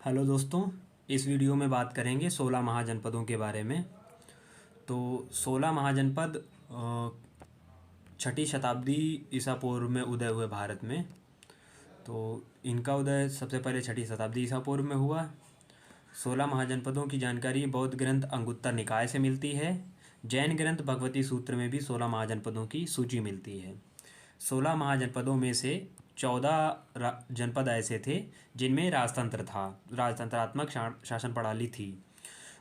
Hello दोस्तों। इस video में बात करेंगे 16 महाजनपदों के बारे में। तो 16 महाजनपद छठी शताब्दी ईसा पूर्व में उदय हुए भारत में। तो इनका उदय सबसे पहले छठी शताब्दी ईसा पूर्व में हुआ। 16 महाजनपदों की जानकारी बौद्ध ग्रंथ अंगुत्तर निकाय से मिलती है। जैन ग्रंथ भगवती सूत्र में भी 16 महाजनपदों की सूची मिलती है। 16 महाजनपदों में से 14 जनपद ऐसे थे जिनमें राजतंत्र था, राजतंत्रात्मक शासन प्रणाली थी।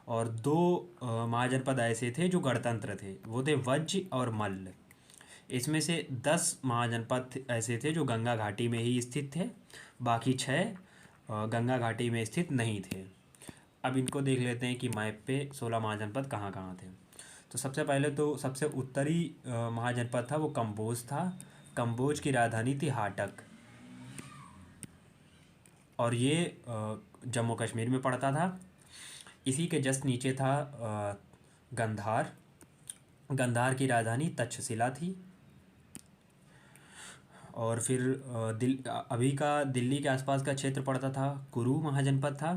और 2 महाजनपद ऐसे थे जो गणतंत्र थे, वो थे वज्र और मल्ल। इसमें से 10 महाजनपद ऐसे थे जो गंगा घाटी में ही स्थित थे, बाकी 6 गंगा घाटी में स्थित नहीं थे। अब इनको देख लेते हैं कि मैप पे 16 महाजनपद कहाँ कहाँ थे। तो सबसे पहले तो सबसे उत्तरी महाजनपद था वो कंबोज था। कंबोज की राजधानी थी हाटक, और ये जम्मू कश्मीर में पड़ता था। इसी के जस्ट नीचे था गंधार। गंधार की राजधानी तक्षशिला थी। और फिर अभी का दिल्ली के आसपास का क्षेत्र पड़ता था कुरु महाजनपद था।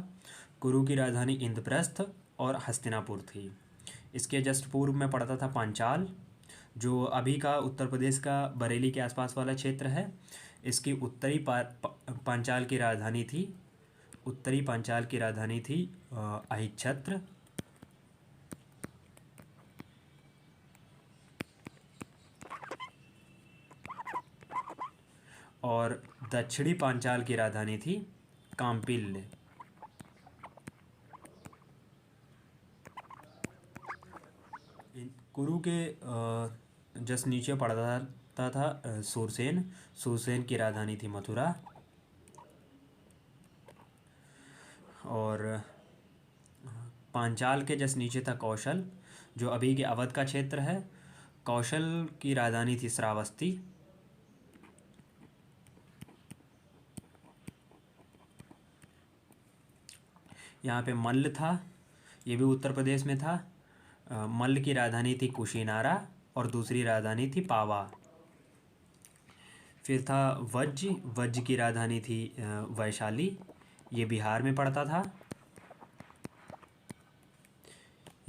कुरु की राजधानी इंद्रप्रस्थ और हस्तिनापुर थी। इसके जस्ट पूर्व में पड़ता था पांचाल, जो अभी का उत्तर प्रदेश का बरेली के आसपास वाला क्षेत्र है। इसकी उत्तरी पांचाल की राजधानी थी उत्तरी पांचाल की राजधानी थी अहिच्छत्र। और दक्षिणी पांचाल की राजधानी थी काम्पिल्य। कुरु के जस्ट नीचे पड़ता था सूरसेन। सूरसेन की राजधानी थी मथुरा। और पांचाल के जस्ट नीचे था कौशल, जो अभी के अवध का क्षेत्र है। कौशल की राजधानी थी श्रावस्ती। यहाँ पे मल्ल था, ये भी उत्तर प्रदेश में था। मल्ल की राजधानी थी कुशीनारा और दूसरी राजधानी थी पावा। फिर था वज्र। वज्र की राजधानी थी वैशाली, ये बिहार में पड़ता था।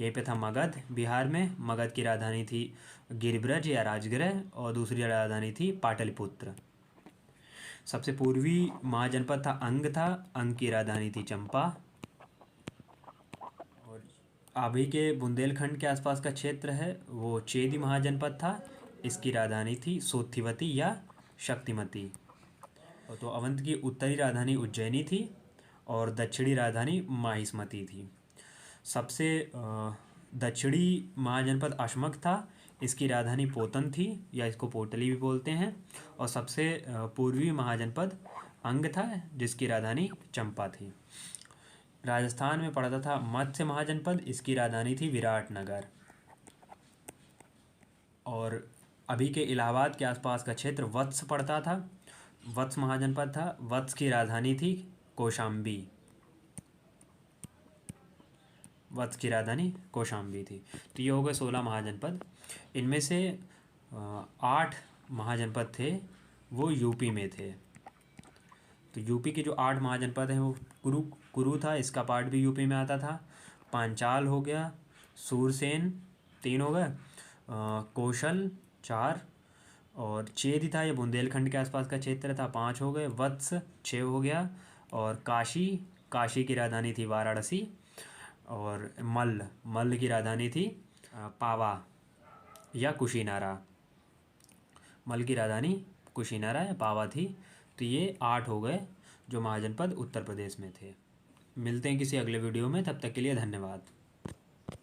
यहीं पे था मगध, बिहार में। मगध की राजधानी थी गिरिब्रज या राजगृह, और दूसरी राजधानी थी पाटलिपुत्र। सबसे पूर्वी महाजनपद था अंग था। अंग की राजधानी थी चंपा। और अभी के बुंदेलखंड के आसपास का क्षेत्र है वो चेदी महाजनपद था। इसकी राजधानी थी सोथिवती या शक्तिमती। तो अवंत की उत्तरी राजधानी उज्जैनी थी और दक्षिणी राजधानी माहिष्मती थी। सबसे दक्षिणी महाजनपद अशमक था। इसकी राजधानी पोतन थी, या इसको पोटली भी बोलते हैं। और सबसे पूर्वी महाजनपद अंग था, जिसकी राजधानी चंपा थी। राजस्थान में पड़ता था मत्स्य महाजनपद। इसकी राजधानी थी विराटनगर। और अभी के इलाहाबाद के आसपास का क्षेत्र वत्स पड़ता था। वत्स महाजनपद था। वत्स की राजधानी थी कौशाम्बी। वत्स की राजधानी कौशाम्बी थी। तो ये हो गए 16 महाजनपद। इनमें से 8 महाजनपद थे वो यूपी में थे। तो यूपी के जो 8 महाजनपद हैं वो कुरु था, इसका पार्ट भी यूपी में आता था। पांचाल हो गया, सूरसेन 3 हो गए, कौशल 4, और चेदी था, ये बुंदेलखंड के आसपास का क्षेत्र था, 5 हो गए। वत्स 6 हो गया। और काशी की राजधानी थी वाराणसी। और मल्ल की राजधानी थी पावा या कुशीनारा। मल्ल की राजधानी कुशीनारा या पावा थी। तो ये 8 हो गए जो महाजनपद उत्तर प्रदेश में थे। मिलते हैं किसी अगले वीडियो में, तब तक के लिए धन्यवाद।